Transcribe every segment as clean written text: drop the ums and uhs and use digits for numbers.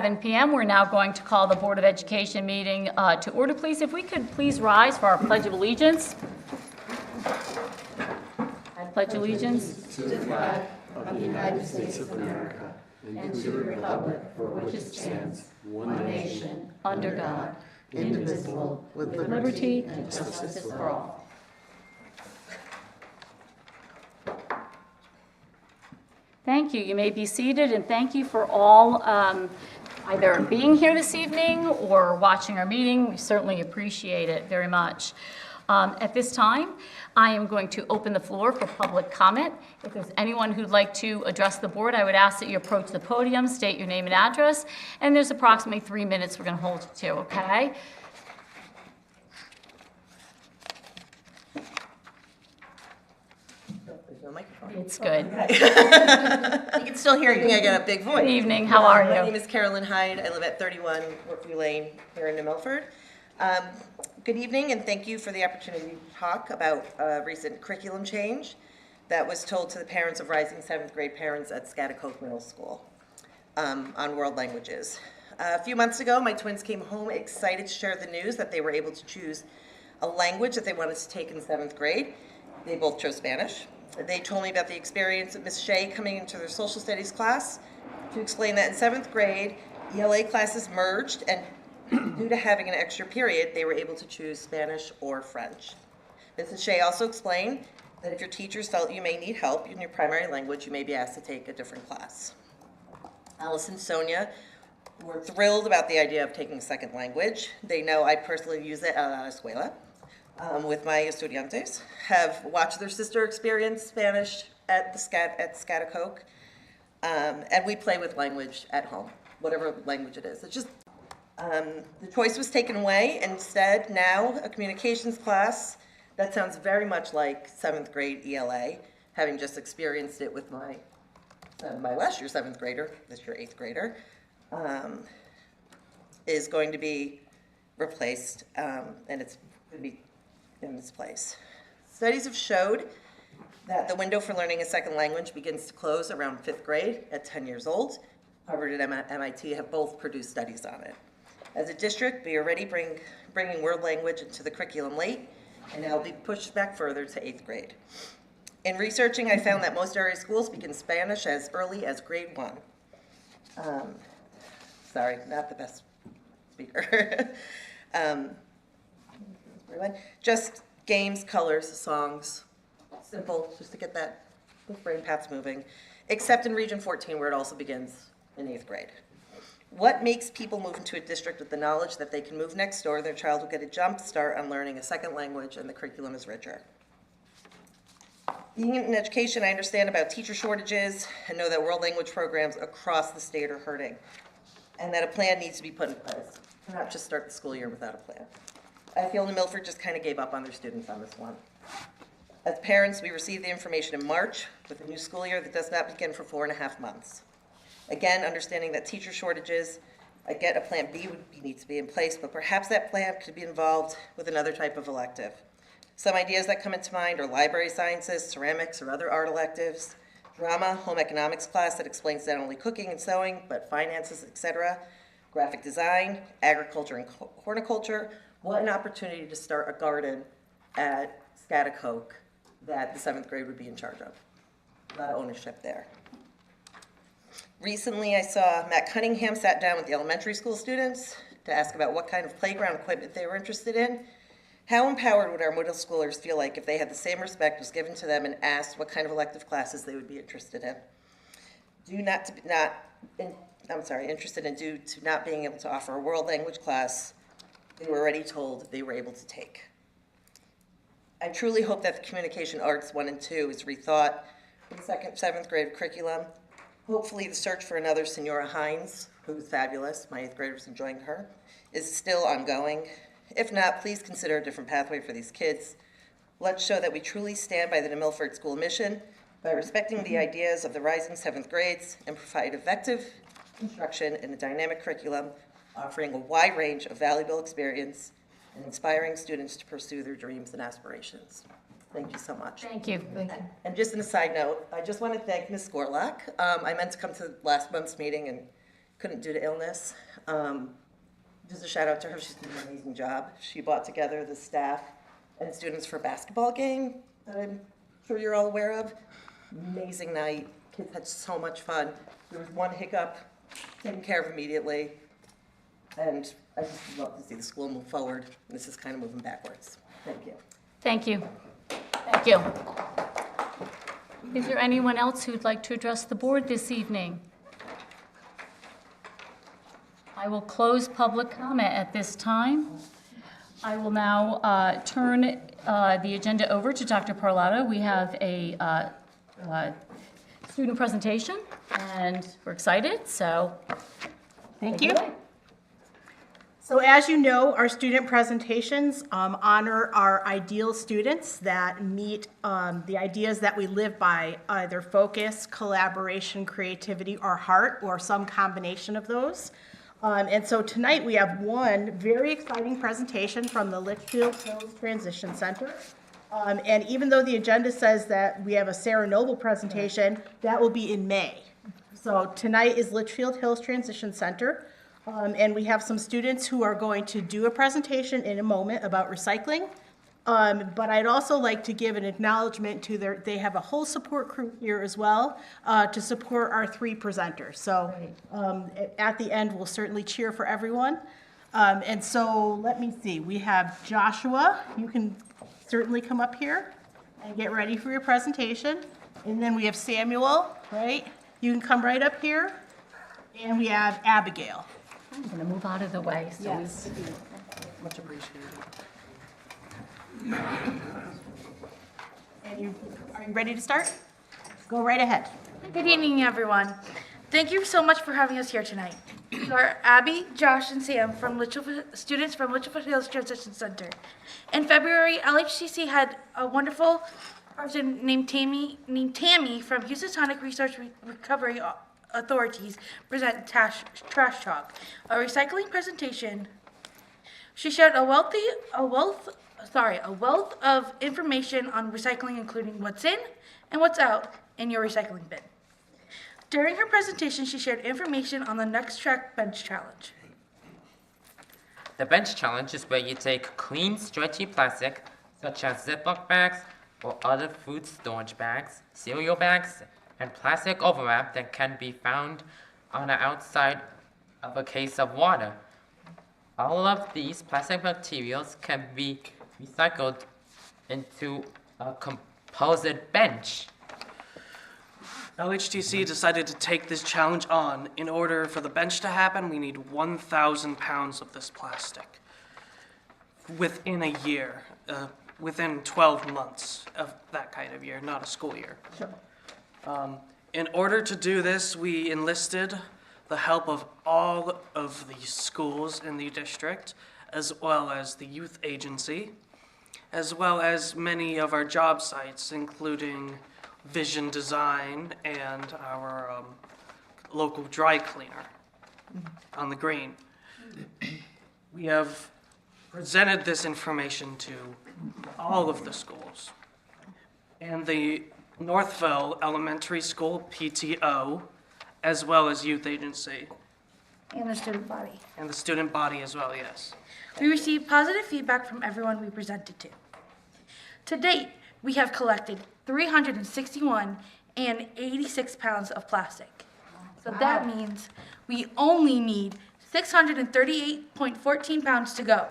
7 p.m. We're now going to call the Board of Education meeting to order, please. If we could please rise for our Pledge of Allegiance. I pledge allegiance to the flag of the United States of America and to the republic for which it stands, one nation, under God, indivisible, with liberty and justice for all. Thank you. You may be seated, and thank you for all either being here this evening or watching our meeting. We certainly appreciate it very much. At this time, I am going to open the floor for public comment. If there's anyone who'd like to address the board, I would ask that you approach the podium, state your name and address, and there's approximately 3 minutes we're going to hold you to, okay? It's good. You can still hear you. I got a big voice. Good evening. How are My you? name is Carolyn Hyde. I live at 31 Woodview Lane here in Milford. Good evening, and thank you for the opportunity to talk about a recent curriculum change that was told to the parents of rising 7th grade parents at Schaghticoke Middle School on world languages. A few months ago, my twins came home excited to share the news that they were able to choose a language that they wanted to take in 7th grade. They both chose Spanish. They told me about the experience of Miss Shea coming into their social studies class to explain that in 7th grade, ELA classes merged, and due to having an extra period, they were able to choose Spanish or French. Mrs. Shea also explained that if your teachers felt you may need help in your primary language, you may be asked to take a different class. Alice and Sonia were thrilled about the idea of taking a second language. They know I personally use it at la escuela. With my estudiantes, have watched their sister experience Spanish at Schaghticoke, and we play with language at home, whatever language it is. It's just, the choice was taken away. Instead, now a communications class that sounds very much like 7th grade ELA, having just experienced it with my last year 7th grader, this year 8th grader, is going to be replaced, and it's going to be in this place. Studies have showed that the window for learning a second language begins to close around 5th grade at 10 years old. Harvard and MIT have both produced studies on it. As a district, we are already bringing world language into the curriculum late, and now will be pushed back further to 8th grade. In researching, I found that most area schools begin Spanish as early as grade 1. Sorry, not the best speaker. Just games, colors, songs, simple, just to get that the brain paths moving, except in Region 14 where it also begins in 8th grade. What makes people move into a district with the knowledge that they can move next door, their child will get a jump start on learning a second language, and the curriculum is richer? Being in education, I understand about teacher shortages and know that world language programs across the state are hurting, and that a plan needs to be put in place, not just start the school year without a plan. I feel New Milford just kind of gave up on their students on this one. As parents, we received the information in March with a new school year that does not begin for 4.5 months. Again, understanding that teacher shortages, again, a plan B needs to be in place, but perhaps that plan could be involved with another type of elective. Some ideas that come into mind are library sciences, ceramics, or other art electives, drama, home economics class that explains not only cooking and sewing, but finances, etc., graphic design, agriculture and horticulture. What an opportunity to start a garden at Schaghticoke that the 7th grade would be in charge of. A lot of ownership there. Recently, I saw Matt Cunningham sat down with the elementary school students to ask about what kind of playground equipment they were interested in. How empowered would our middle schoolers feel like if they had the same respect was given to them and asked what kind of elective classes they would be interested in? Interested in due to not being able to offer a world language class they were already told they were able to take. I truly hope that the Communication Arts 1 and 2 is rethought for the 7th grade curriculum. Hopefully the search for another Senora Hines, who is fabulous, my 8th grader was enjoying her, is still ongoing. If not, please consider a different pathway for these kids. Let's show that we truly stand by the New Milford School mission by respecting the ideas of the rising 7th grades and provide effective instruction in a dynamic curriculum offering a wide range of valuable experience and inspiring students to pursue their dreams and aspirations. Thank you so much. Thank you. And just on a side note, I just want to thank Ms. Scorlock. I meant to come to last month's meeting and couldn't due to illness. Just a shout out to her, she's done an amazing job. She brought together the staff and students for a basketball game that I'm sure you're all aware of. Amazing night, kids had so much fun. There was one hiccup, taken care of immediately, and I just love to see the school move forward. This is kind of moving backwards. Thank you. Thank you. Thank you. Is there anyone else who'd like to address the board this evening? I will close public comment at this time. I will now turn the agenda over to Dr. Parlato. We have a student presentation, and we're excited, so Thank take you. it away. So as you know, our student presentations honor our ideal students that meet the ideas that we live by, either focus, collaboration, creativity, or heart, or some combination of those. And so tonight we have one very exciting presentation from the Litchfield Hills Transition Center. And even though the agenda says that we have a Sarah Noble presentation, that will be in May. So tonight is Litchfield Hills Transition Center. And we have some students who are going to do a presentation in a moment about recycling. But I'd also like to give an acknowledgement to they have a whole support crew here as well to support our three presenters. So at the end, we'll certainly cheer for everyone. And so let me see, we have Joshua. You can certainly come up here and get ready for your presentation. And then we have Samuel, right? You can come right up here. And we have Abigail. I'm going to move out of the way. So Yes. Much appreciated. And are you ready to start? Go right ahead. Good evening, everyone. Thank you so much for having us here tonight. We are Abby, Josh, and Sam from students from Litchfield Hills Transition Center. In February, LHCC had a wonderful person named Tammy from Housatonic Resource Recovery Authorities present Trash Talk, a recycling presentation. She shared a wealth of information on recycling, including what's in and what's out in your recycling bin. During her presentation, she shared information on the Next Track Bench Challenge. The bench challenge is where you take clean, stretchy plastic, such as Ziploc bags or other food storage bags, cereal bags, and plastic overwrap that can be found on the outside of a case of water. All of these plastic materials can be recycled into a composite bench. LHTC decided to take this challenge on. In order for the bench to happen, we need 1,000 pounds of this plastic within a year, within 12 months of that kind of year, not a school year. Sure. In order to do this, we enlisted the help of all of the schools in the district, as well as the youth agency, as well as many of our job sites, including Vision Design and our local dry cleaner on the green. We have presented this information to all of the schools. And the Northville Elementary School PTO, as well as youth agency, And the student body. and the student body as well, yes. We received positive feedback from everyone we presented to. To date, we have collected 361 and 86 pounds of plastic. So that means we only need 638.14 pounds to go.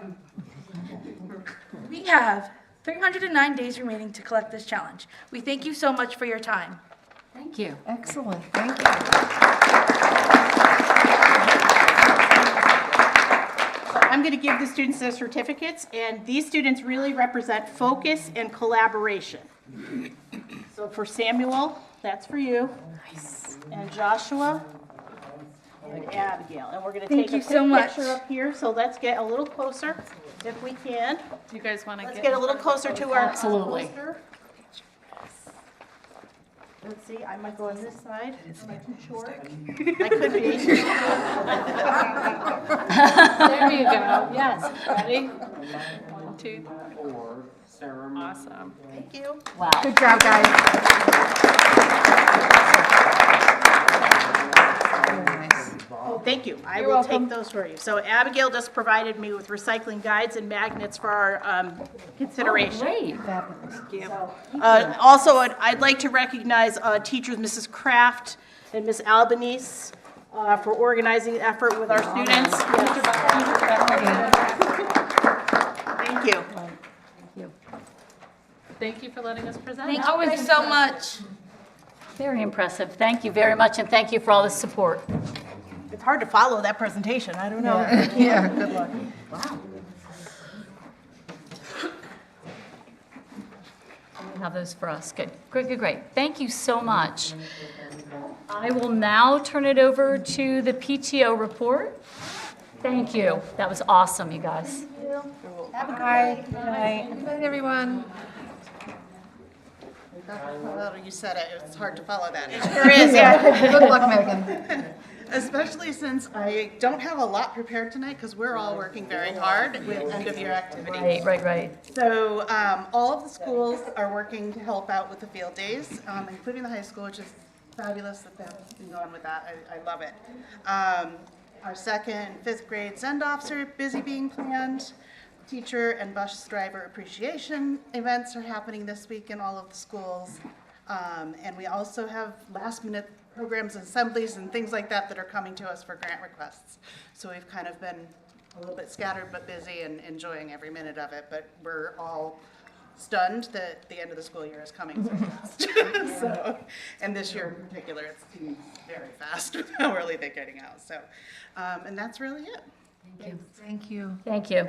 We have 309 days remaining to collect this challenge. We thank you so much for your time. Thank you. Excellent, thank you. I'm going to give the students their certificates, and these students really represent focus and collaboration. So for Samuel, that's for you. Nice. And Joshua and Abigail. And we're going to Thank take a you so quick much. picture up here, so let's get a little closer if we can. Do you guys want to Let's get a little closer to our Absolutely. poster. Let's see, I might go on this side. Am I too short? I could be. There you go. Yes. Ready? 1, 2, 3. Awesome. Thank you. Wow. Good job, guys. Very nice. Oh, thank you. I You're will welcome. take those for you. So Abigail just provided me with recycling guides and magnets for our consideration. Great. Also, I'd like to recognize teachers Mrs. Kraft and Ms. Albanese for organizing the effort with our students. Thank you. Thank you for letting us present. Thank you guys so much. Very impressive. Thank you very much, and thank you for all the support. It's hard to follow that presentation. I don't know. Yeah, good luck. You have those for us. Good. Great, good, great. Thank you so much. I will now turn it over to the PTO report. Thank you. That was awesome, you guys. Good night, everyone. You said it, it's hard to follow that. There is, yeah. Good luck, Megan. Especially since I don't have a lot prepared tonight because we're all working very hard with end of year activities. Right. So all of the schools are working to help out with the field days, including the high school, which is fabulous that they've been going with that. I love it. Our second and fifth grade send-offs are busy being planned. Teacher and bus driver appreciation events are happening this week in all of the schools. And we also have last-minute programs and assemblies and things like that that are coming to us for grant requests. So we've kind of been a little bit scattered but busy and enjoying every minute of it. But we're all stunned that the end of the school year is coming so fast. So, and this year in particular, it's very fast with how early they're getting out. So, and that's really it. Thank you. Thank you.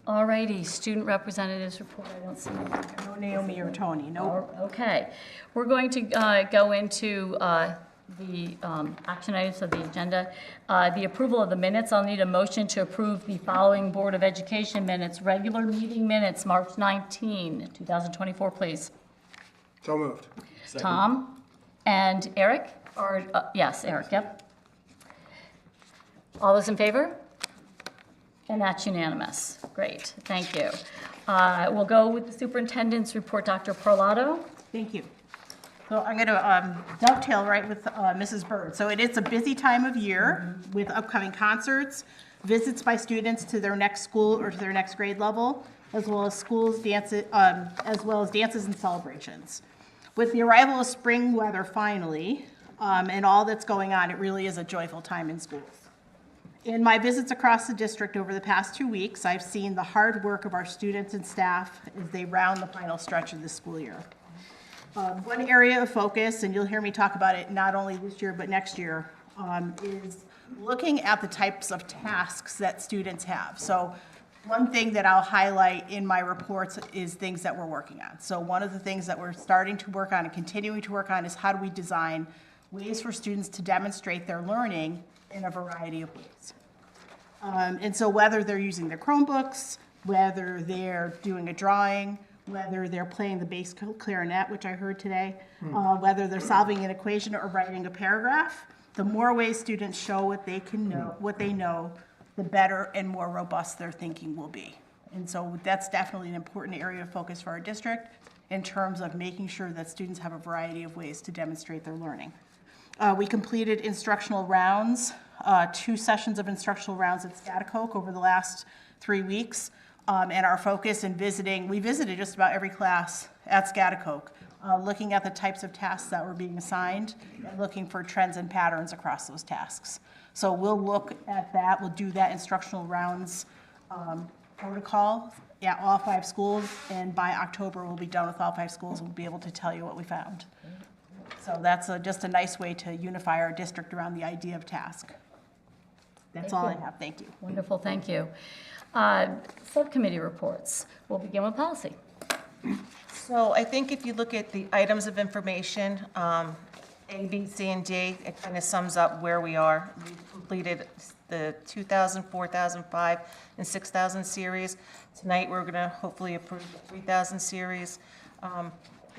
All righty, student representatives report. I don't see anything. No Naomi or Tony, no. Okay, we're going to go into the action items of the agenda. The approval of the minutes. I'll need a motion to approve the following Board of Education minutes, regular meeting minutes, March 19, 2024, please. So moved. Tom and Eric, or, yes, Eric, yep. All those in favor? And that's unanimous. Great, thank you. We'll go with the superintendent's report, Dr. Parlato. Thank you. So I'm going to dovetail right with Mrs. Bird. So it is a busy time of year with upcoming concerts, visits by students to their next school or to their next grade level, as well as schools, dances, as well as dances and celebrations. With the arrival of spring weather finally, and all that's going on, it really is a joyful time in schools. In my visits across the district over the past 2 weeks, I've seen the hard work of our students and staff as they round the final stretch of the school year. One area of focus, and you'll hear me talk about it not only this year but next year, is looking at the types of tasks that students have. So one thing that I'll highlight in my reports is things that we're working on. So one of the things that we're starting to work on and continuing to work on is how do we design ways for students to demonstrate their learning in a variety of ways. And so whether they're using their Chromebooks, whether they're doing a drawing, whether they're playing the bass clarinet, which I heard today, whether they're solving an equation or writing a paragraph, the more ways students show what they can know, what they know, the better and more robust their thinking will be. And so that's definitely an important area of focus for our district in terms of making sure that students have a variety of ways to demonstrate their learning. We completed instructional rounds, 2 sessions of instructional rounds at Schaghticoke over the last 3 weeks. And our focus in visiting, we visited just about every class at Schaghticoke, looking at the types of tasks that were being assigned and looking for trends and patterns across those tasks. So we'll look at that, we'll do that instructional rounds protocol at all 5 schools, and by October we'll be done with all 5 schools and we'll be able to tell you what we found. So that's just a nice way to unify our district around the idea of task. That's all I have, thank you. Wonderful, thank you. Subcommittee reports. We'll begin with policy. So I think if you look at the items of information, A, B, C, and D, it kind of sums up where we are. We've completed the 2000, 4000, 5, and 6000 series. Tonight, we're going to hopefully approve the 3000 series.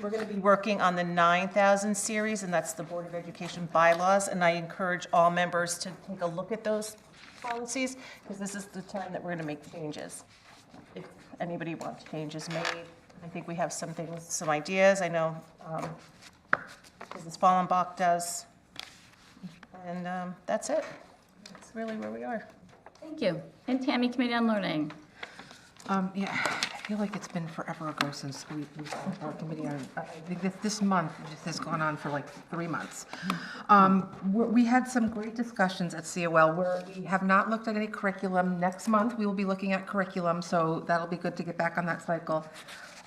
We're going to be working on the 9000 series, and that's the Board of Education bylaws, and I encourage all members to take a look at those policies, because this is the time that we're going to make changes. If anybody wants changes made, I think we have some things, some ideas. I know Mrs. Fallenbach does. And that's it. That's really where we are. Thank you. And Tammy, Committee on Learning. Yeah, I feel like it's been forever ago since we had our committee on, I think this month just has gone on for like 3 months. We had some great discussions at COL where we have not looked at any curriculum. Next month, we will be looking at curriculum, so that'll be good to get back on that cycle.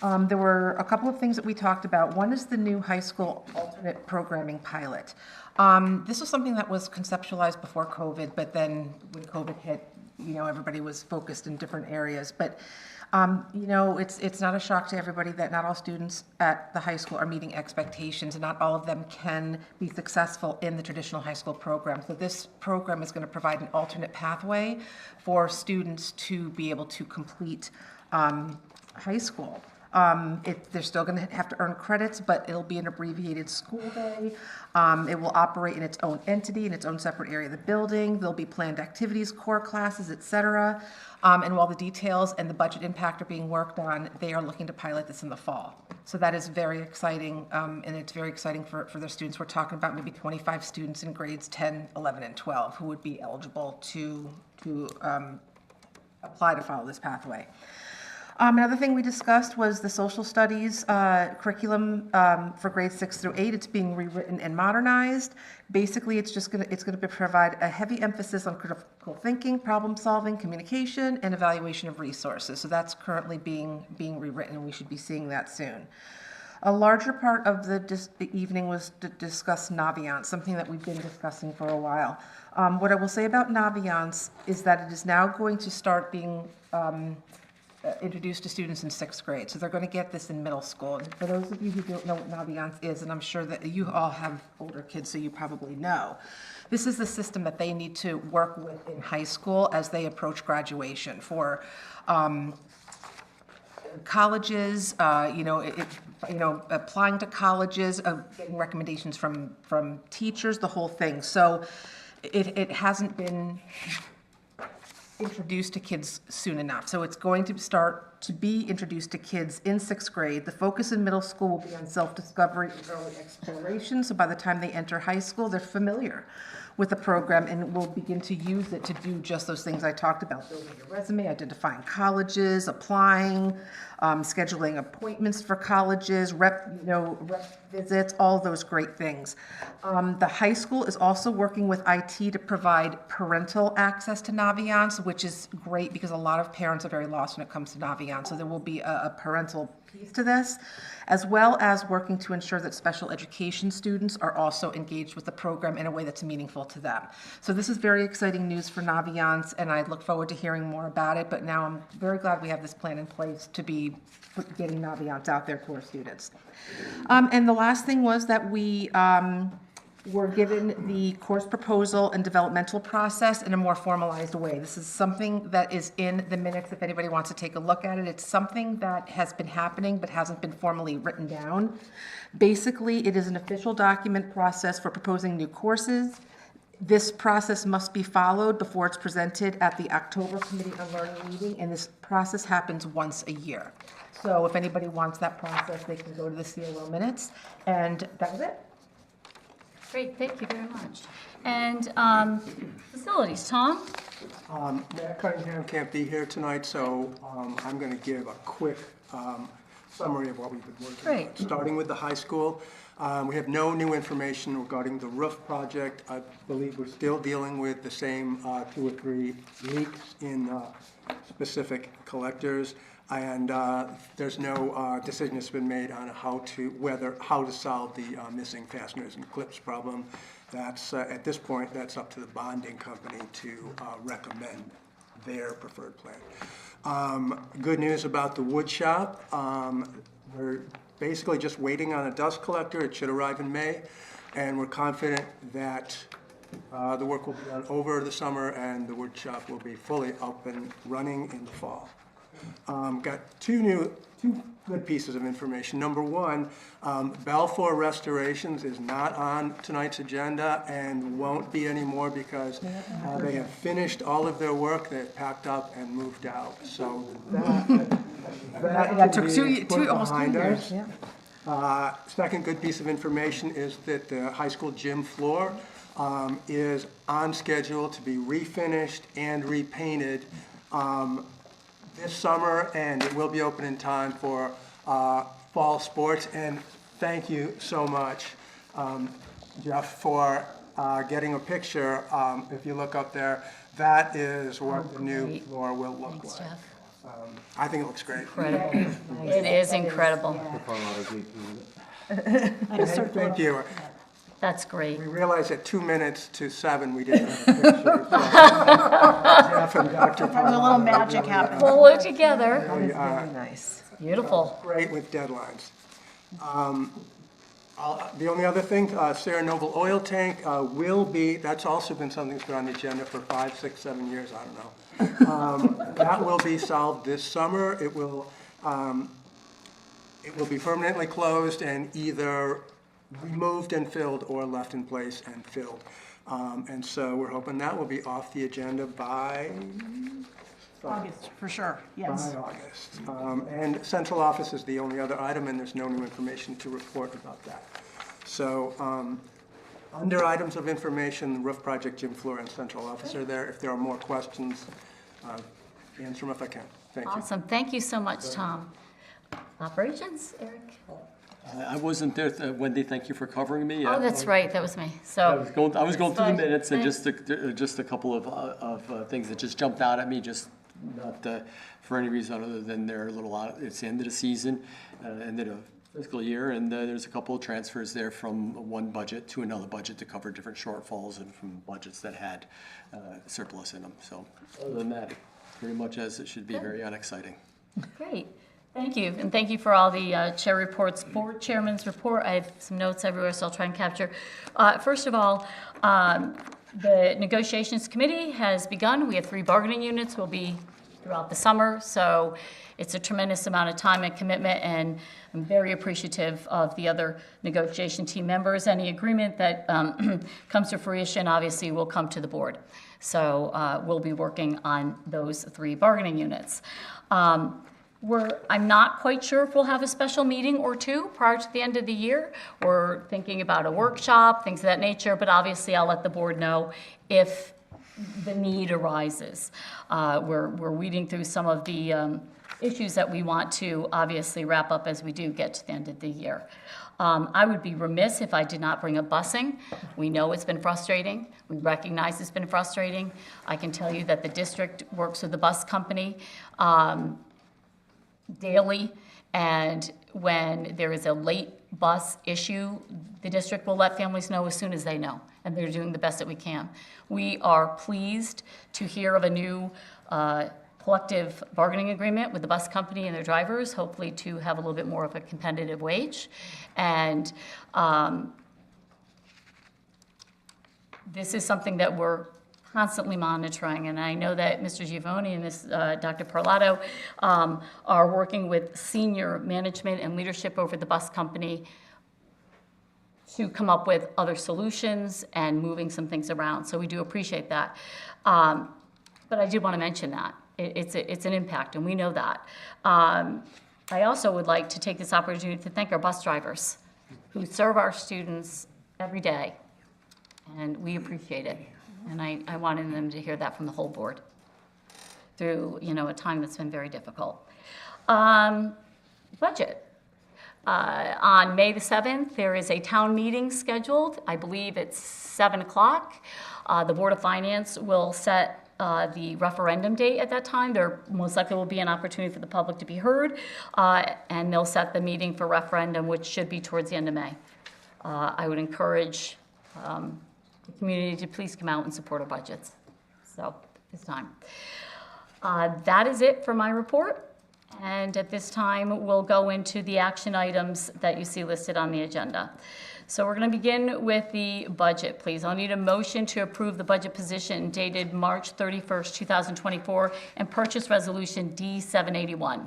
There were a couple of things that we talked about. One is the new high school alternate programming pilot. This was something that was conceptualized before COVID, but then when COVID hit, everybody was focused in different areas. But, it's not a shock to everybody that not all students at the high school are meeting expectations, and not all of them can be successful in the traditional high school program. So this program is going to provide an alternate pathway for students to be able to complete high school. They're still going to have to earn credits, but it'll be an abbreviated school day. It will operate in its own entity, in its own separate area of the building. There'll be planned activities, core classes, et cetera. And while the details and the budget impact are being worked on, they are looking to pilot this in the fall. So that is very exciting, and it's very exciting for their students. We're talking about maybe 25 students in grades 10, 11, and 12 who would be eligible to apply to follow this pathway. Another thing we discussed was the social studies curriculum for grades 6 through 8. It's being rewritten and modernized. Basically, it's going to provide a heavy emphasis on critical thinking, problem solving, communication, and evaluation of resources. So that's currently being rewritten, and we should be seeing that soon. A larger part of the evening was to discuss Naviance, something that we've been discussing for a while. What I will say about Naviance is that it is now going to start being introduced to students in 6th grade. So they're going to get this in middle school. And for those of you who don't know what Naviance is, and I'm sure that you all have older kids, so you probably know, this is the system that they need to work with in high school as they approach graduation. For colleges, applying to colleges, getting recommendations from teachers, the whole thing. So it hasn't been introduced to kids soon enough. So it's going to start to be introduced to kids in 6th grade. The focus in middle school will be on self-discovery and early exploration. So by the time they enter high school, they're familiar with the program and will begin to use it to do just those things I talked about: building your resume, identifying colleges, applying, scheduling appointments for colleges, rep visits, all those great things. The high school is also working with IT to provide parental access to Naviance, which is great because a lot of parents are very lost when it comes to Naviance. So there will be a parental piece to this, as well as working to ensure that special education students are also engaged with the program in a way that's meaningful to them. So this is very exciting news for Naviance, and I look forward to hearing more about it, but now I'm very glad we have this plan in place to be getting Naviance out there to our students. And the last thing was that we were given the course proposal and developmental process in a more formalized way. This is something that is in the minutes if anybody wants to take a look at it. It's something that has been happening but hasn't been formally written down. Basically, it is an official document process for proposing new courses. This process must be followed before it's presented at the October Committee on Learning meeting, and this process happens once a year. So if anybody wants that process, they can go to the COL minutes, and that was it. Great, thank you very much. And facilities, Tom? Matt Cunningham can't be here tonight, so I'm going to give a quick summary of what we've been working on. Great. Starting with the high school, we have no new information regarding the roof project. I believe we're still dealing with the same 2 or 3 leaks in specific collectors, and there's no decision that's been made on how to solve the missing fasteners and clips problem. That's at this point, that's up to the bonding company to recommend their preferred plan. Good news about the wood shop. We're basically just waiting on a dust collector. It should arrive in May, and we're confident that the work will be done over the summer and the wood shop will be fully up and running in the fall. Got two good pieces of information. Number one, Balfour Restorations is not on tonight's agenda and won't be anymore because they have finished all of their work. They've packed up and moved out. So that took almost 2 years. Second good piece of information is that the high school gym floor is on schedule to be refinished and repainted this summer, and it will be open in time for fall sports. And thank you so much, Jeff, for getting a picture. If you look up there, that is what the new great. floor will look Thanks, like. Jeff. I think it looks great. Incredible. It is incredible. Thank you. That's great. We realized at 2 minutes to 7, we didn't have a picture. So, Jeff and Dr. There's a little magic happening. Pull it together. Really are Nice. Beautiful. great with deadlines. The only other thing, Sarah Noble oil tank will be, that's also been something that's been on the agenda for 5, 6, 7 years, I don't know. That will be solved this summer. It will be permanently closed and either removed and filled or left in place and filled. And so we're hoping that will be off the agenda by August, for sure, yes. by August. And central office is the only other item, and there's no new information to report about that. So, under items of information, roof project, gym floor, and central office are there. If there are more questions, answer them if I can. Thank you. Awesome. Thank you so much, Tom. Operations, Eric? I wasn't there, Wendy, thank you for covering me. Oh, that's right. That was me. I So, was going through the fine. minutes and Thanks. just a couple of things that just jumped out at me, just not for any reason other than they're a little out, it's the end of the season, end of the fiscal year, and there's a couple of transfers there from one budget to another budget to cover different shortfalls and from budgets that had surplus in them. So other than that, pretty much as it should be, very unexciting. great. Thank you. And thank you for all the chair reports. Board chairman's report, I have some notes everywhere, so I'll try and capture. First of all, the negotiations committee has begun. We have 3 bargaining units. Will be throughout the summer. So it's a tremendous amount of time and commitment, and I'm very appreciative of the other negotiation team members. Any agreement that comes to fruition, obviously, will come to the board. So we'll be working on those 3 bargaining units. I'm not quite sure if we'll have a special meeting or 2 prior to the end of the year. We're thinking about a workshop, things of that nature, but obviously I'll let the board know if the need arises. We're weeding through some of the issues that we want to obviously wrap up as we do get to the end of the year. I would be remiss if I did not bring up busing. We know it's been frustrating. We recognize it's been frustrating. I can tell you that the district works with the bus company daily, and when there is a late bus issue, the district will let families know as soon as they know, and they're doing the best that we can. We are pleased to hear of a new collective bargaining agreement with the bus company and their drivers, hopefully to have a little bit more of a competitive wage. And this is something that we're constantly monitoring, and I know that Mr. Giovanni and this Dr. Parlato are working with senior management and leadership over the bus company to come up with other solutions and moving some things around. So we do appreciate that. But I did want to mention that. It's an impact, and we know that. I also would like to take this opportunity to thank our bus drivers who serve our students every day, and we appreciate it. And I wanted them to hear that from the whole board through, a time that's been very difficult. Budget. On May the 7th, there is a town meeting scheduled. I believe it's 7 o'clock. The Board of Finance will set the referendum date at that time. There most likely will be an opportunity for the public to be heard, and they'll set the meeting for referendum, which should be towards the end of May. I would encourage the community to please come out and support our budgets. So, this time. That is it for my report. And at this time, we'll go into the action items that you see listed on the agenda. So we're going to begin with the budget, please. I'll need a motion to approve the budget position dated March 31st, 2024, and purchase resolution D781.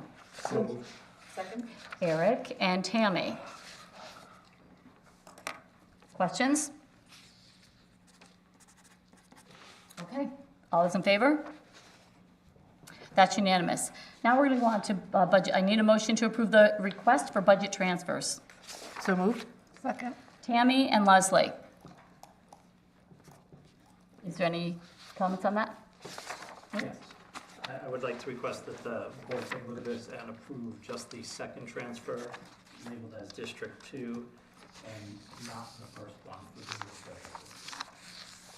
Second. Eric and Tammy. Questions? Okay, all those in favor? That's unanimous. Now we're going to go on to budget. I need a motion to approve the request for budget transfers. So moved? Second. Tammy and Leslie. Is there any comments on that? Yes. I would like to request that the board take a look at this and approve just the second transfer labeled as District 2 and not the first one for the district.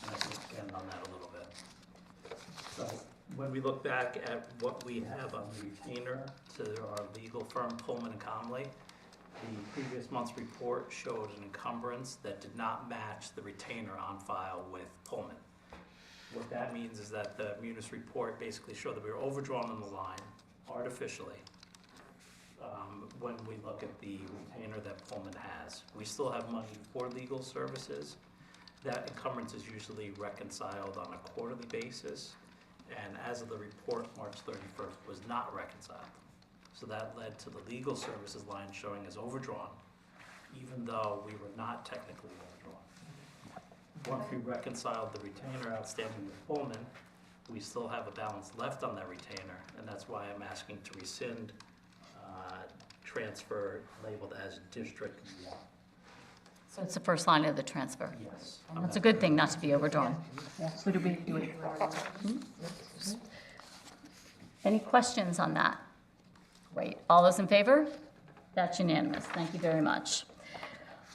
And I can expand on that a little bit. So when we look back at what we have on the retainer to our legal firm Pullman and Comley, the previous month's report showed an encumbrance that did not match the retainer on file with Pullman. What that means is that the Munis report basically showed that we were overdrawn on the line artificially when we look at the retainer that Pullman has. We still have money for legal services. That encumbrance is usually reconciled on a quarterly basis, and as of the report, March 31st was not reconciled. So that led to the legal services line showing as overdrawn, even though we were not technically overdrawn. Once we reconciled the retainer outstanding with Pullman, we still have a balance left on that retainer, and that's why I'm asking to rescind transfer labeled as District 1. So it's the first line of the transfer. Yes. And that's a good thing not to be overdrawn. So do we do it? Any questions on that? Great. All those in favor? That's unanimous. Thank you very much.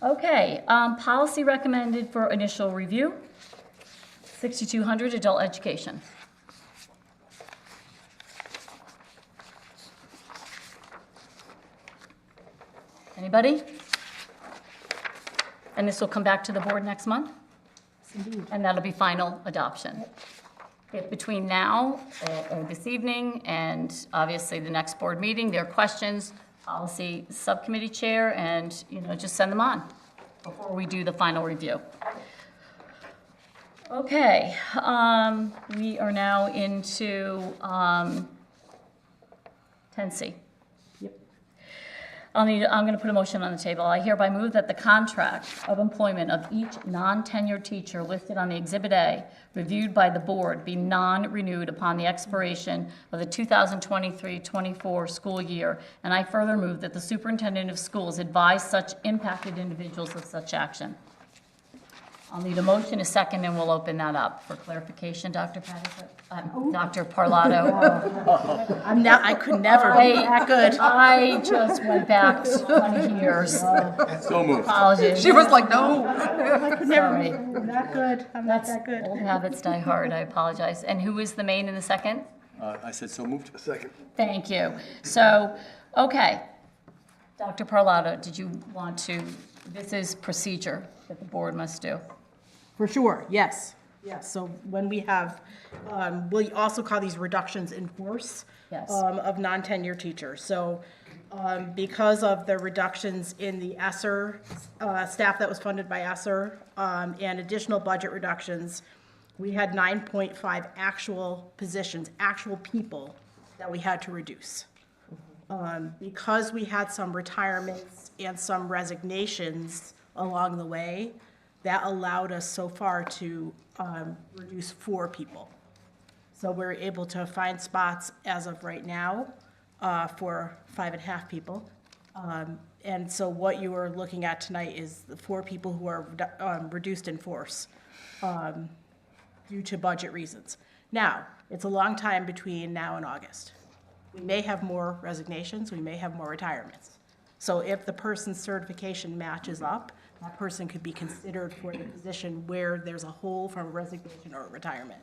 Okay, policy recommended for initial review, 6200 adult education. Anybody? And this will come back to the board next month? And that'll be final adoption. If between now or this evening and obviously the next board meeting, there are questions, policy subcommittee chair, and, just send them on before we do the final review. Okay, we are now into 10C. I'm going to put a motion on the table. I hereby move that the contract of employment of each non-tenured teacher listed on the Exhibit A, reviewed by the board, be non-renewed upon the expiration of the 2023-24 school year. And I further move that the superintendent of schools advise such impacted individuals of such action. I'll need a motion, a second, and we'll open that up for clarification. Dr. Patterson, Dr. Parlato. I could never be that good. I just went back 20 years. So moved. Apologies. She was like, no. I could never Sorry. be that good. I'm not that good. Old habits die hard. I apologize. And who was the main and the second? I said so moved. Second. Thank you. So, okay. Dr. Parlato, did you want to, this is procedure that the board must do. For sure, yes. Yes, so when we have, we also call these reductions in force Yes. of non-tenured teachers. So because of the reductions in the ESSER, staff that was funded by ESSER, and additional budget reductions, we had 9.5 actual positions, actual people that we had to reduce. Because we had some retirements and some resignations along the way, that allowed us so far to reduce 4 people. So we're able to find spots as of right now for 5.5 people. And so what you are looking at tonight is the 4 people who are reduced in force due to budget reasons. Now, it's a long time between now and August. We may have more resignations, we may have more retirements. So if the person's certification matches up, that person could be considered for the position where there's a hole from a resignation or a retirement.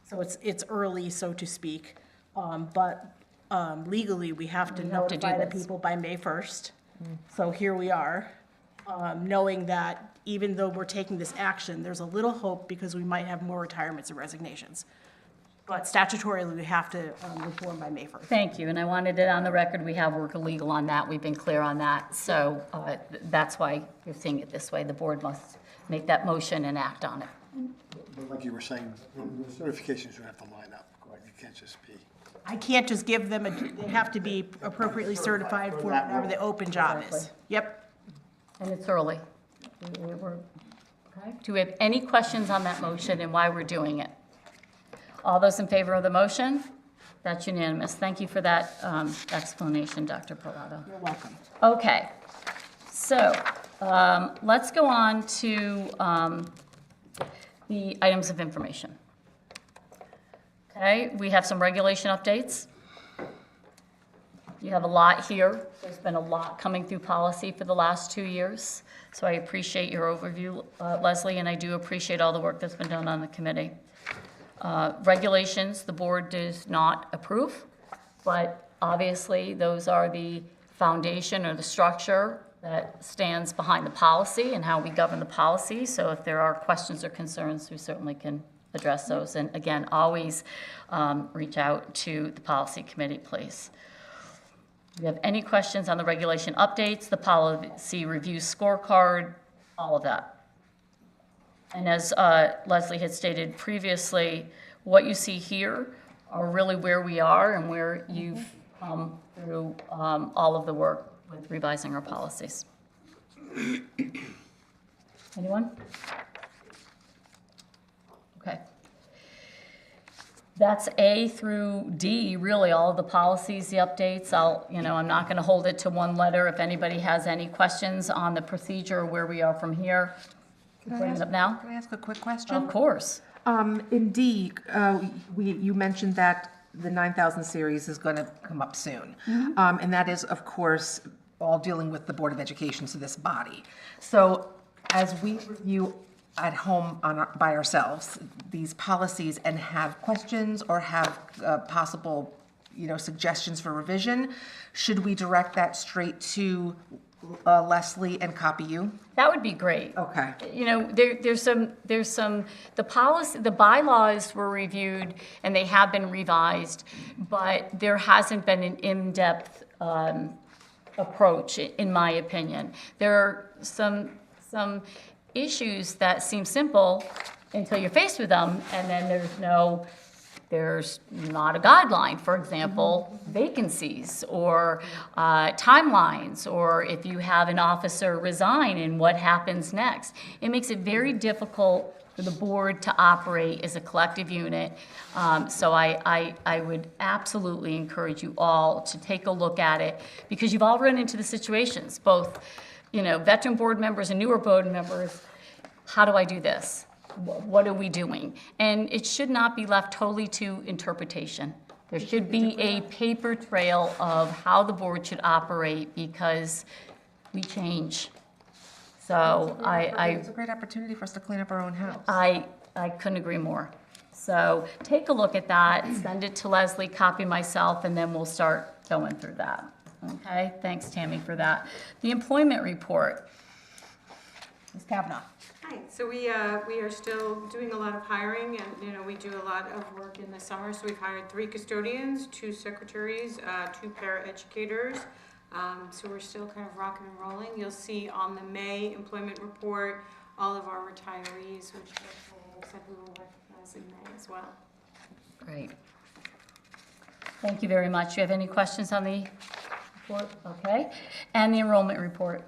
So it's early, so to speak, but legally, we have to notify the people by May 1st. So here we are, knowing that even though we're taking this action, there's a little hope because we might have more retirements and resignations. But statutorily, we have to reform by May 1st. Thank you, and I wanted it on the record. We have work legal on that. We've been clear on that. So that's why you're seeing it this way. The board must make that motion and act on it. But like you were saying, the certifications would have to line up. You can't just be. I can't just give them, they have to be appropriately certified for whatever the open job is. Yep. And it's early. Okay. Do we have any questions on that motion and why we're doing it? All those in favor of the motion? That's unanimous. Thank you for that explanation, Dr. Parlato. You're welcome. Okay, so let's go on to the items of information. Okay, we have some regulation updates. You have a lot here. There's been a lot coming through policy for the last 2 years. So I appreciate your overview, Leslie, and I do appreciate all the work that's been done on the committee. Regulations, the board does not approve, but obviously those are the foundation or the structure that stands behind the policy and how we govern the policy. So if there are questions or concerns, we certainly can address those. And again, always reach out to the policy committee, please. If you have any questions on the regulation updates, the policy review scorecard, all of that. And as Leslie had stated previously, what you see here are really where we are and where you've come through all of the work with revising our policies. Anyone? Okay. That's A through D, really, all of the policies, the updates. I'm not going to hold it to one letter. If anybody has any questions on the procedure, where we are from here, bring it up now. Can I ask a quick question? Of course. In D, you mentioned that the 9,000 series is going to come up soon. And that is, of course, all dealing with the Board of Education, so this body. So as we review at home by ourselves these policies and have questions or have possible, suggestions for revision, should we direct that straight to Leslie and copy you? That would be great. Okay. There's some, the policy, the bylaws were reviewed and they have been revised, but there hasn't been an in-depth approach, in my opinion. There are some issues that seem simple until you're faced with them, and then there's not a guideline. For example, vacancies or timelines, or if you have an officer resign and what happens next. It makes it very difficult for the board to operate as a collective unit. So I would absolutely encourage you all to take a look at it, because you've all run into the situations, both veteran board members and newer board members. How do I do this? What are we doing? And it should not be left totally to interpretation. There should be a paper trail of how the board should operate, because we change. So It's a great opportunity for us to clean up our own house. I couldn't agree more. So take a look at that, send it to Leslie, copy myself, and then we'll start going through that. Okay, thanks, Tammy, for that. The employment report. Ms. Kavanaugh. Hi, so we are still doing a lot of hiring, and we do a lot of work in the summer. So we've hired 3 custodians, 2 secretaries, 2 paraeducators. So we're still kind of rocking and rolling. You'll see on the May employment report all of our retirees, which said we will recognize in May as well. Great. Thank you very much. Do you have any questions on the report? Okay. And the enrollment report.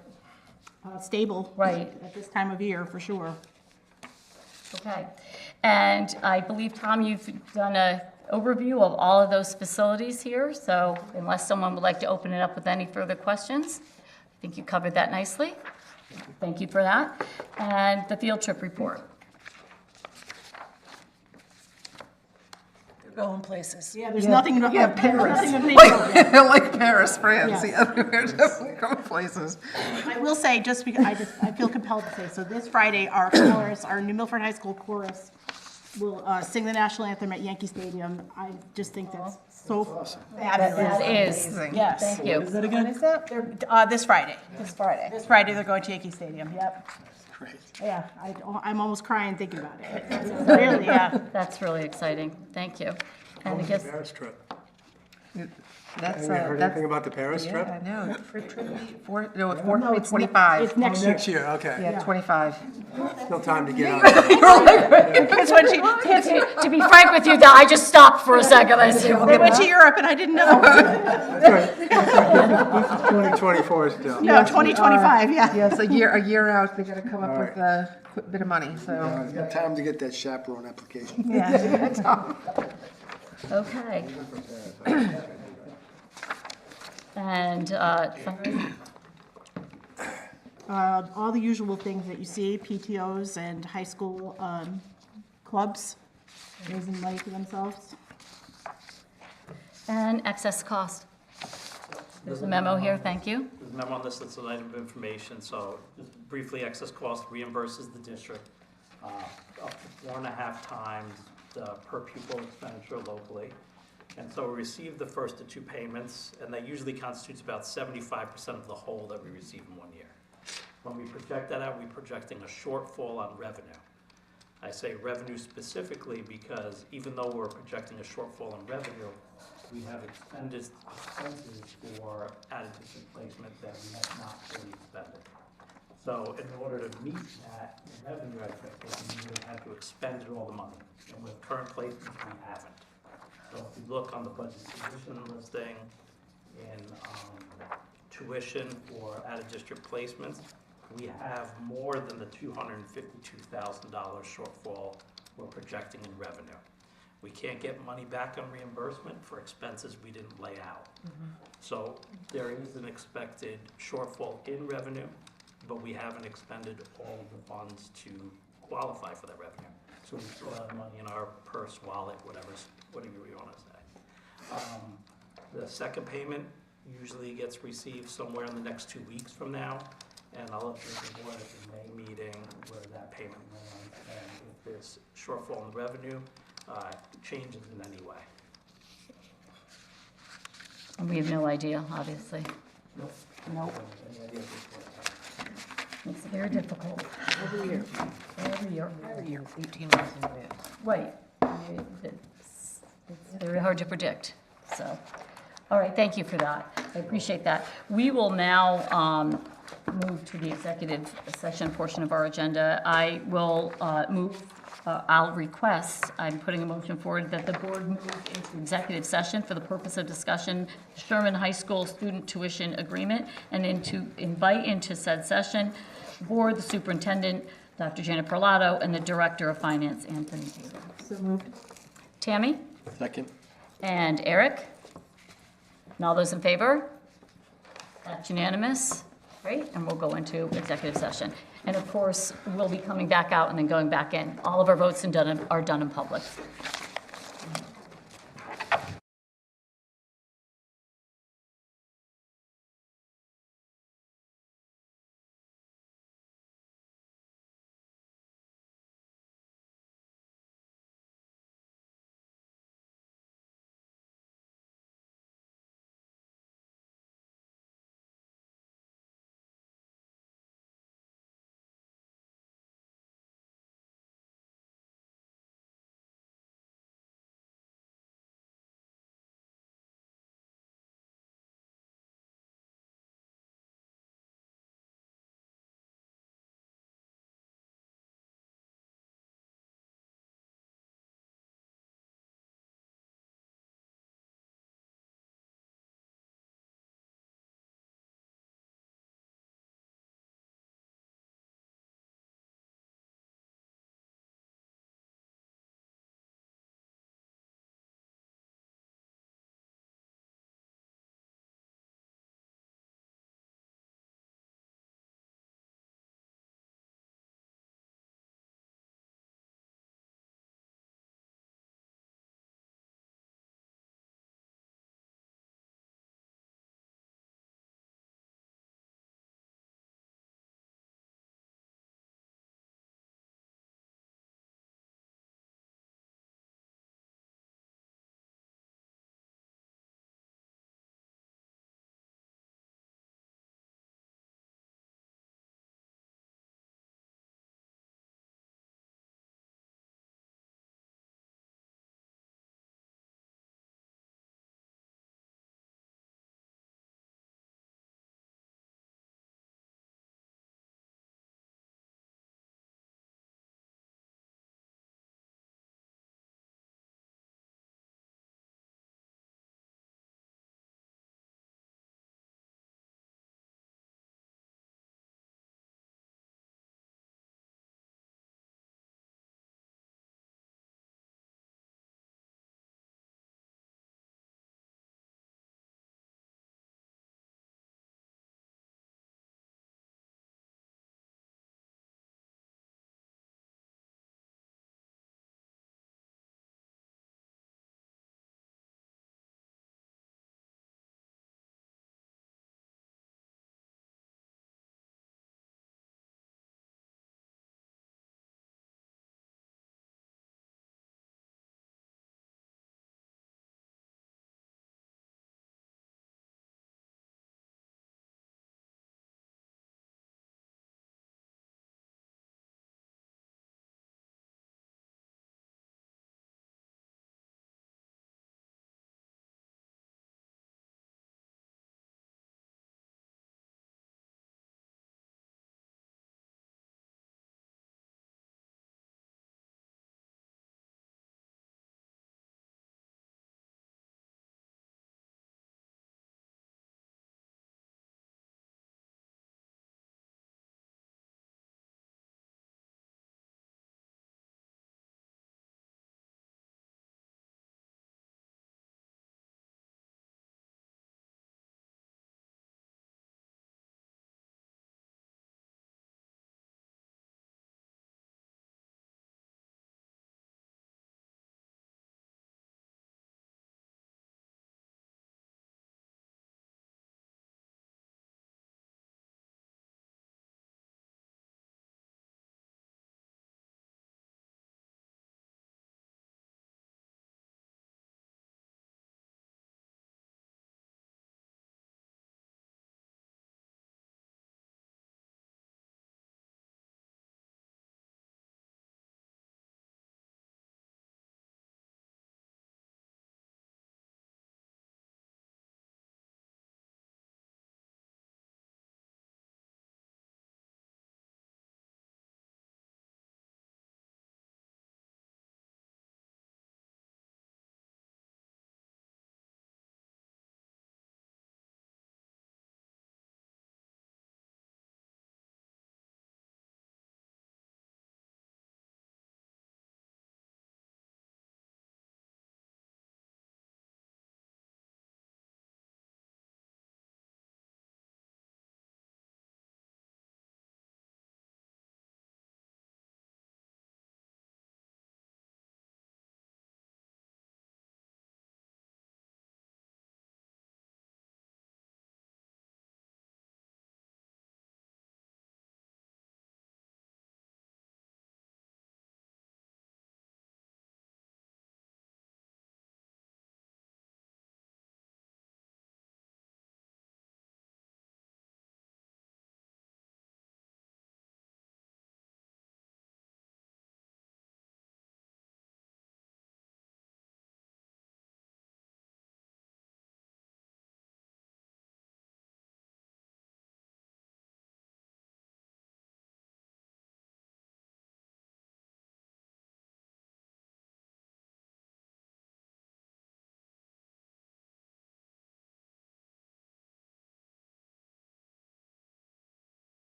Stable. Right. At this time of year, for sure. Okay. And I believe, Tom, you've done an overview of all of those facilities here. So unless someone would like to open it up with any further questions, I think you covered that nicely. Thank you for that. And the field trip report. Going places. Yeah, there's nothing. Paris. Nothing like Paris, France. Yes. Yeah, we're definitely going places. I will say, just because I feel compelled to say, so this Friday, our chorus, our New Milford High School chorus, will sing the national anthem at Yankee Stadium. I just think that's so fabulous. That is. Yes. Thank you. Is that again? When is that? This Friday. This Friday. This Friday, they're going to Yankee Stadium. Yep. Great. Yeah, I'm almost crying thinking about it. Really, yeah. That's really exciting. Thank you. And I guess, Paris trip. That's Have you heard anything about the Paris trip? I know. It's 25. It's next year. Next year, okay. Yeah, 25. Still time to get on it. It's when she, to be frank with you, I just stopped for a second. I said, they went to Europe and I didn't know. That's right. This is 2024 still. No, 2025, yeah. Yes, a year out, they gotta come up with a quick bit of money, so. I've got time to get that chaperone application. Yeah. okay. And fundraising? All the usual things that you see, PTOs and high school clubs, raising money for themselves. And excess cost. There's a memo here, thank you. There's a memo on this that's an item of information, so just briefly, excess cost reimburses the district up to 4.5 times the per pupil expenditure locally. And so we receive the first of 2 payments, and that usually constitutes about 75% of the whole that we receive in 1 year. When we project that out, we're projecting a shortfall on revenue. I say revenue specifically because even though we're projecting a shortfall in revenue, we have expenses for additive placement that we have not fully expended. So in order to meet that revenue expectation, we would have to expend all the money. And with current placements, we haven't. So if you look on the budget tuition listing in tuition for out-of-district placements, we have more than the $252,000 shortfall we're projecting in revenue. We can't get money back on reimbursement for expenses we didn't lay out. So there is an expected shortfall in revenue, but we haven't expended all of the funds to qualify for that revenue. So we still have money in our purse, wallet, whatever you want to say. The second payment usually gets received somewhere in the next 2 weeks from now, and I'll update the board at the May meeting where that payment lands, and if there's shortfall in revenue, changes in any way. And we have no idea, obviously. Nope. Any idea It's very difficult. Every year. Every year. Every year, 18 months in advance. Right. It's very hard to predict, so. All right, thank you for that. I appreciate that. We will now move to the executive session portion of our agenda. I will I'll request, I'm putting a motion forward that the board move into executive session for the purpose of discussion, Sherman High School student tuition agreement, and then to invite into said session, board, the superintendent, Dr. Janet Perlato, and the director of finance, Anthony Taylor. So moved. Tammy? Second. And Eric? And all those in favor? That's unanimous. Great, and we'll go into executive session. And of course, we'll be coming back out and then going back in. All of our votes are done in public.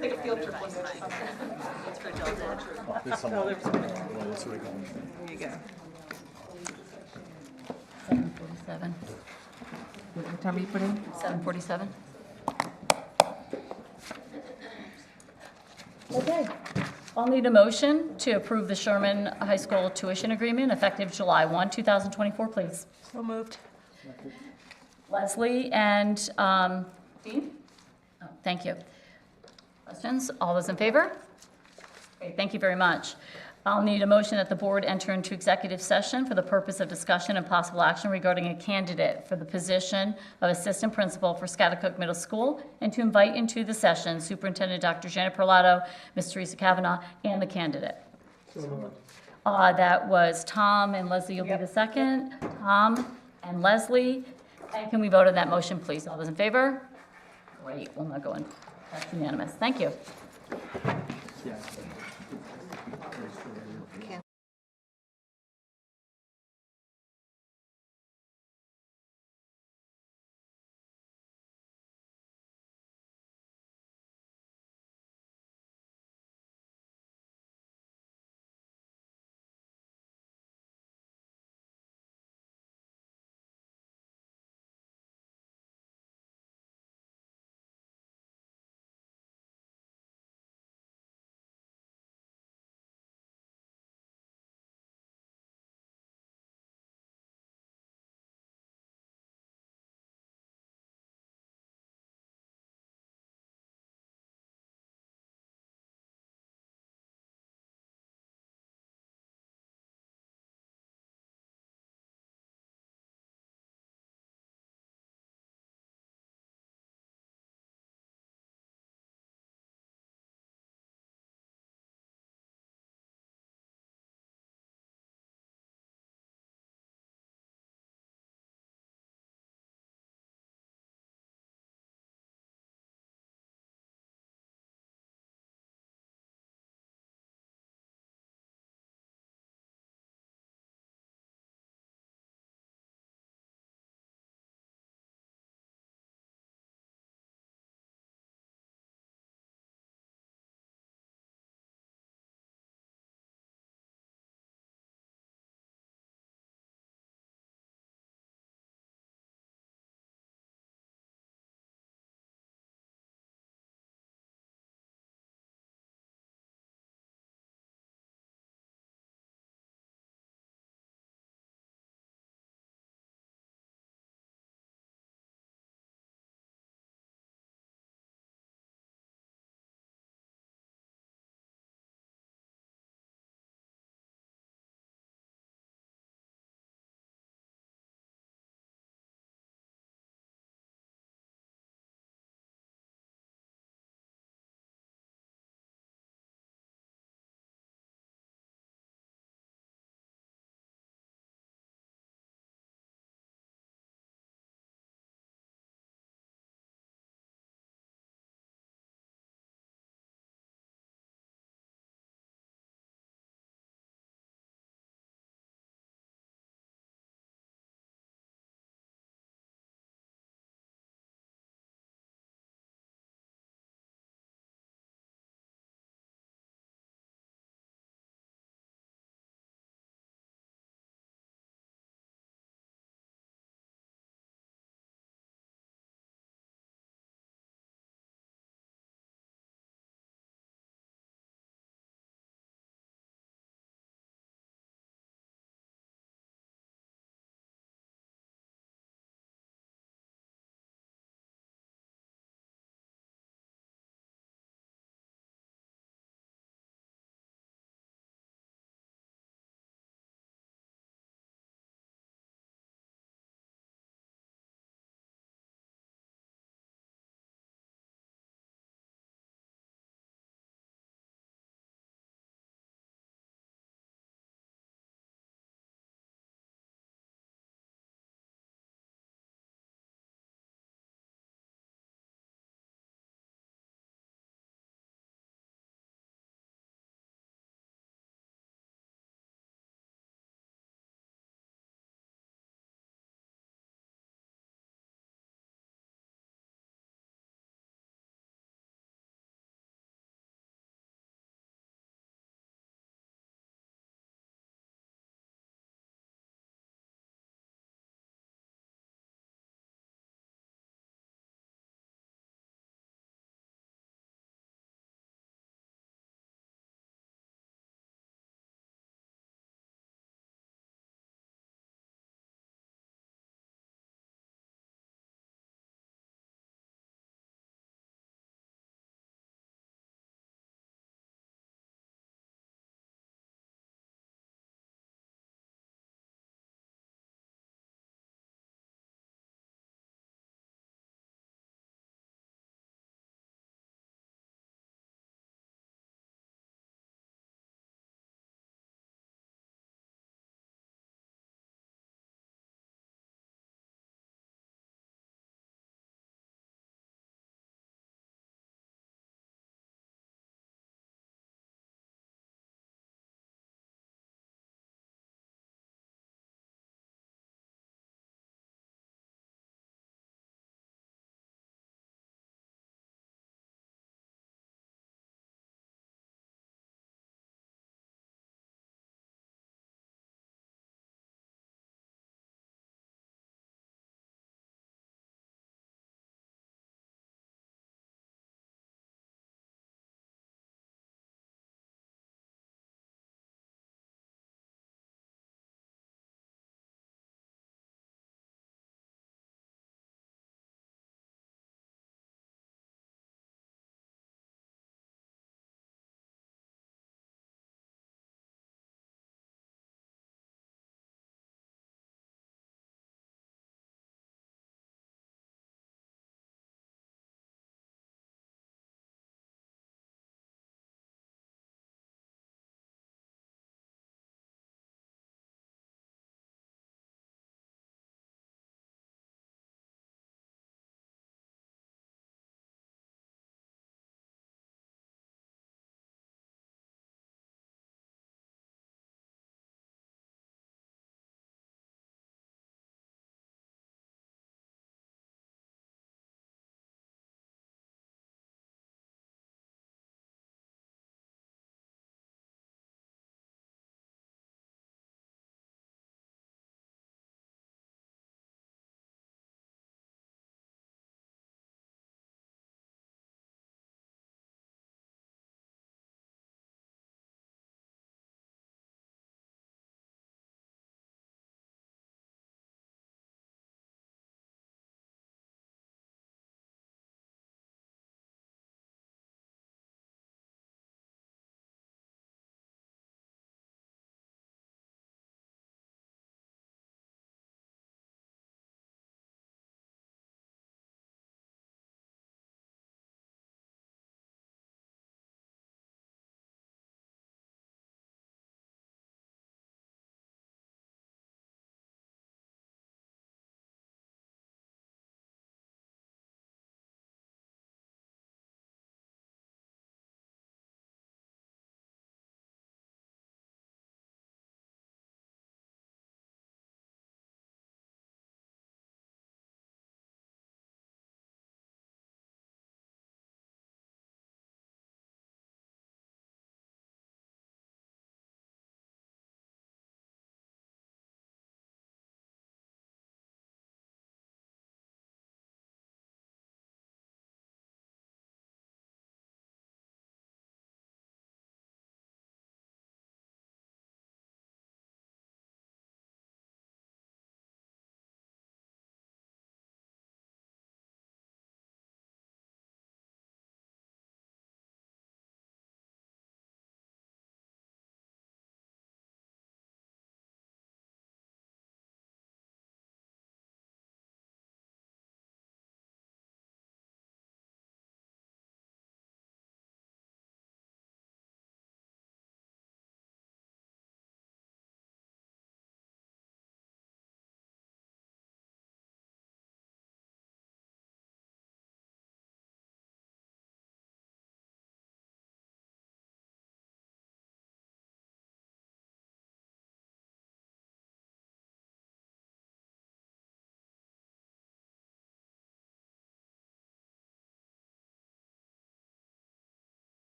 Take a field trip one day. It's for Delta. There's some. Well, that's what we got. There you go. 7:47. What time are you putting? 7:47. Okay. I'll need a motion to approve the Sherman High School tuition agreement effective July 1, 2024, please. So moved. Leslie and Dean? Oh, thank you. Questions? All those in favor? Okay, thank you very much. I'll need a motion that the board enter into executive session for the purpose of discussion and possible action regarding a candidate for the position of assistant principal for Scotticook Middle School, and to invite into the session Superintendent Dr. Janet Perlato, Ms. Teresa Kavanaugh, and the candidate. That was Tom and Leslie, you'll be the second. Tom and Leslie. And can we vote on that motion, please? All those in favor? Great, we'll not go in. That's unanimous. Thank you. Yeah.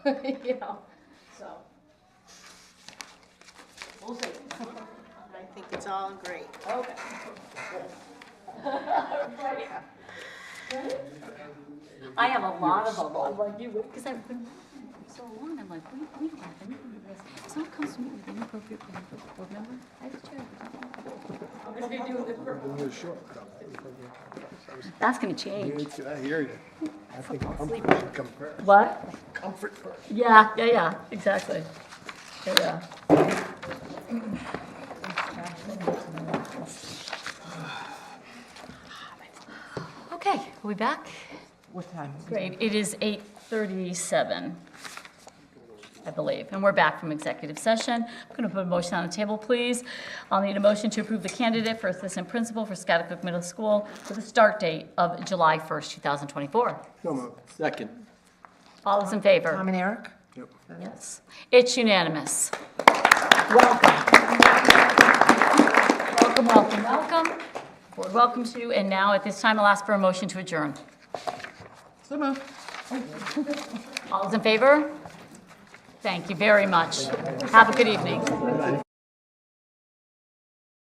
you know, so. We'll see. I think it's all great. Okay. I have a lot of them, I'm like you, because I've been so long, I'm like, we don't have anything of this. If someone comes to me with inappropriate board member, I have to chair. That's gonna change. I hear you. I think comfort should come first. What? Comfort first. Yeah, exactly. Yeah. Okay, are we back? What time? Great, it is 8:37, I believe, and we're back from executive session. I'm going to put a motion on the table, please. I'll need a motion to approve the candidate for assistant principal for Scotticook Middle School with a start date of July 1st, 2024. So moved. Second. All those in favor? Tom and Eric? Yep. Yes. It's unanimous. Welcome. Welcome, welcome, welcome. Board welcomes you, and now at this time, I'll ask for a motion to adjourn. So moved. All those in favor? Thank you very much. Have a good evening.